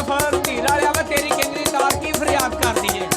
ਫਿਰ ਢੀਲ ਵਾਲਿਆ ਵਾ ਤੇਰੀ ਕਿੰਨੀ ਦਾਤ ਕੀ ਫਰਿਆਦ ਕਰਦੀ ਏ।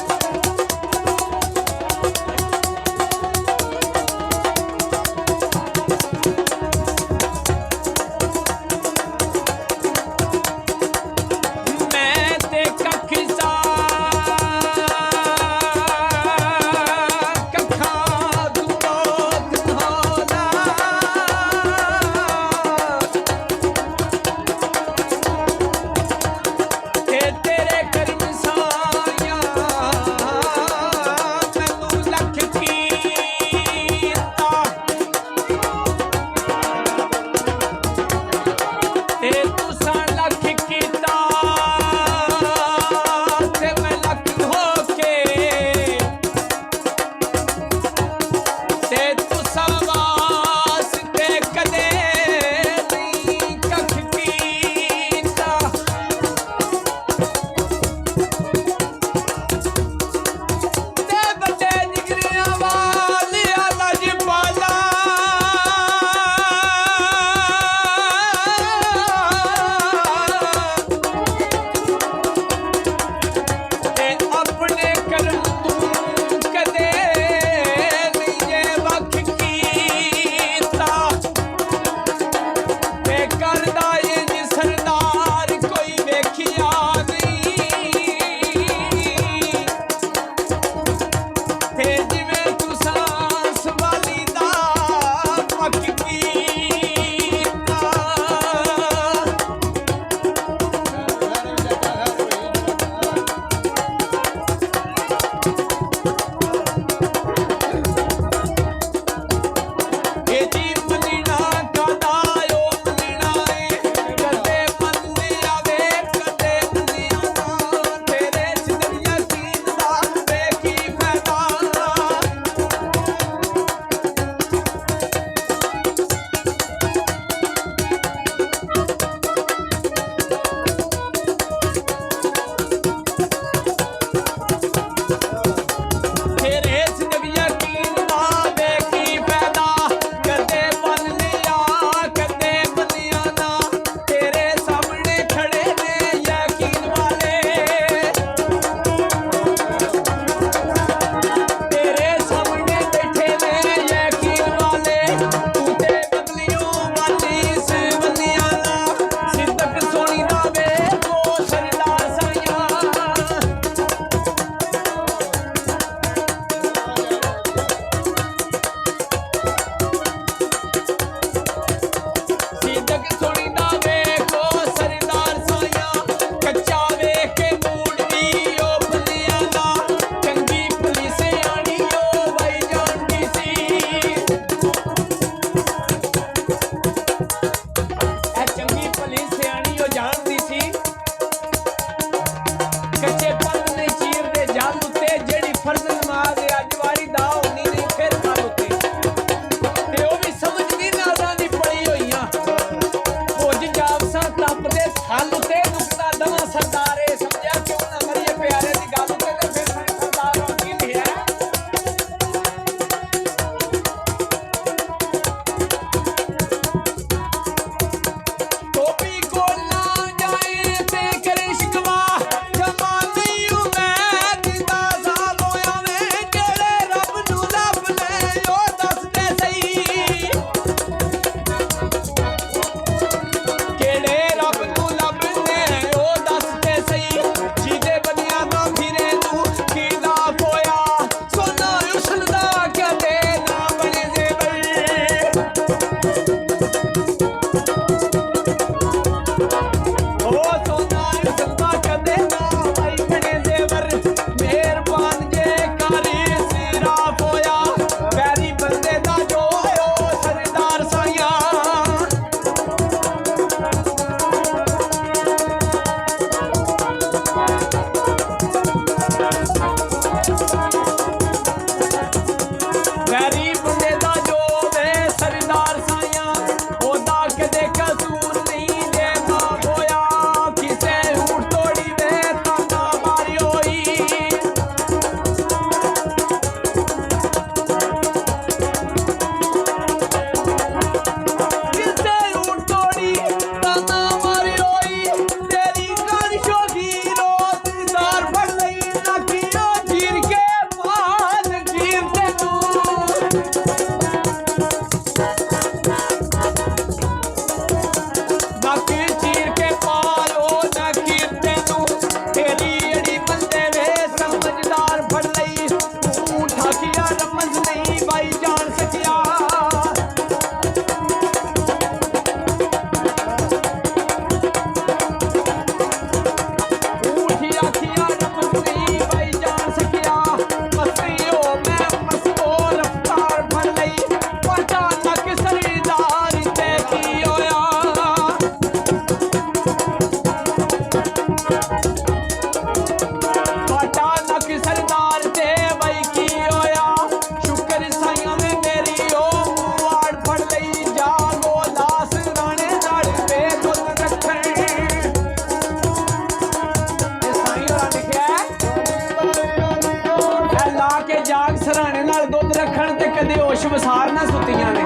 ਸਰਾਣੇ ਨਾਲ ਦੁੱਧ ਰੱਖਣ ਤੇ ਕਦੇ ਹੋਸ਼ ਵਸਾਰ ਨਾ ਸੁੱਤੀਆਂ ਨੇ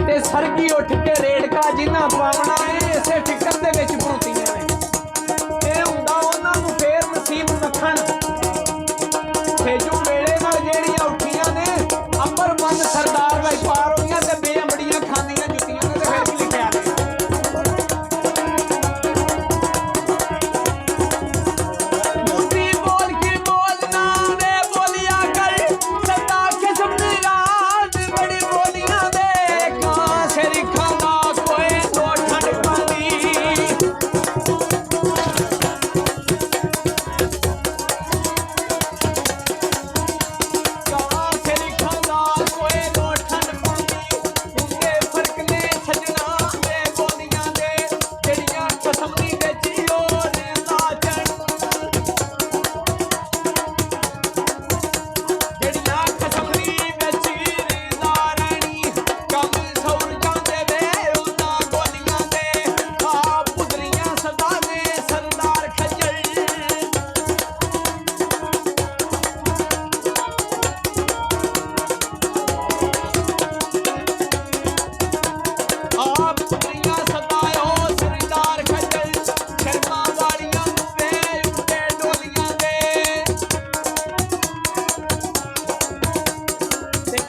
ਤੇ ਸਰਗੀ ਉੱਠ ਕੇ ਰੇੜਕਾ ਜਿੰਨਾ ਪਾਵਣਾ ਏ ਇਸੇ ਫਿਕਰ ਦੇ ਵਿੱਚ ਭੁੱਤੀਆਂ ਨੇ ਇਹ ਹੁੰਦਾ ਉਹਨਾਂ ਨੂੰ ਫੇਰ ਨਸੀਬ ਮੱਖਣ ਖੇਜੂ ਵੇਲੇ ਨਾਲ ਜਿਹੜੀਆਂ ਉੱਠੀਆਂ ਨੇ ਅੰਬਰ ਮੰਨ ਸਰਦਾਰ ਵਾਈ ਪਾਰ ਹੋਈਆਂ ਤੇ ਬੇਅੰਬੜੀਆਂ ਖਾਂਦੀਆਂ ਜੁੱਤੀਆਂ ਨੇ ਤੇ ਫਿਰ ਕੀ ਲਿਖਿਆ ਨੇ ਮੁੰਡੀ ਬੋਲ ਕੇ ਬੋਲਣਾ ਨੇ ਬੋਲਿਆ ਕਰ ਸਦਾ ਕਿਸਮ ਦੀ ਰਾਤ ਬੜੀ ਬੋਲੀਆਂ ਦੇ ਕਾਂ ਸਰੀ ਖਾਣਾ ਕੋਈ ਦੋ ਠੰਡ ਪਾਣੀ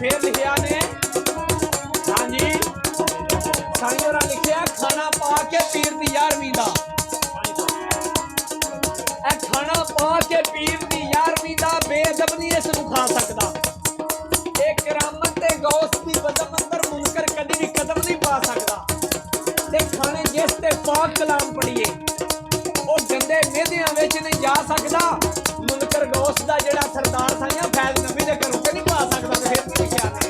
ਫੇਰ ਲਿਖਿਆ ਨੇ ਹਾਂਜੀ ਸਾਈਂ ਲਿਖਿਆ ਖਾਣਾ ਪਾ ਕੇ ਪੀਰ ਦੀ 11ਵੀਂ ਦਾ ਇਹ ਖਾਣਾ ਪਾ ਕੇ ਪੀਰ ਦੀ 11ਵੀਂ ਦਾ ਬੇਅਦਬ ਨਹੀਂ ਇਸ ਨੂੰ ਖਾ ਸਕਦਾ ਇਹ ਕਰਾਮਤ ਤੇ ਗੌਸ ਦੀ ਬਦਮ ਅੰਦਰ ਮੁਨਕਰ ਕਦੀ ਵੀ ਕਦਮ ਨਹੀਂ ਪਾ ਸਕਦਾ ਤੇ ਖਾਣੇ ਜਿਸ ਤੇ ਪਾਕ ਕਲਾਮ ਪੜੀਏ ਉਹ ਗੰਦੇ ਮਿਹਦਿਆਂ ਵਿੱਚ ਨਹੀਂ ਜਾ ਸਕਦਾ ਮੁਨਕਰ ਗੌਸ ਦਾ ਜਿਹੜਾ ਸਰਦਾਰ ਸਾਈਆਂ ਫੈਜ਼ ਨਬੀ ਦੇ ਘਰੋਂ ਤੇ ਨਹੀਂ ਪਾ ਸਕਦਾ ਤੇ ਫਿਰ ਕੀ ਲਿਖਿਆ ਨੇ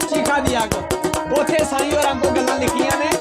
ਚੀਖਾ ਦੀ ਅੱਗ ਉੱਥੇ ਸਾਈਂ ਹੋਰਾਂ ਕੋਲ ਗੱਲਾਂ ਲਿਖੀਆਂ ਨੇ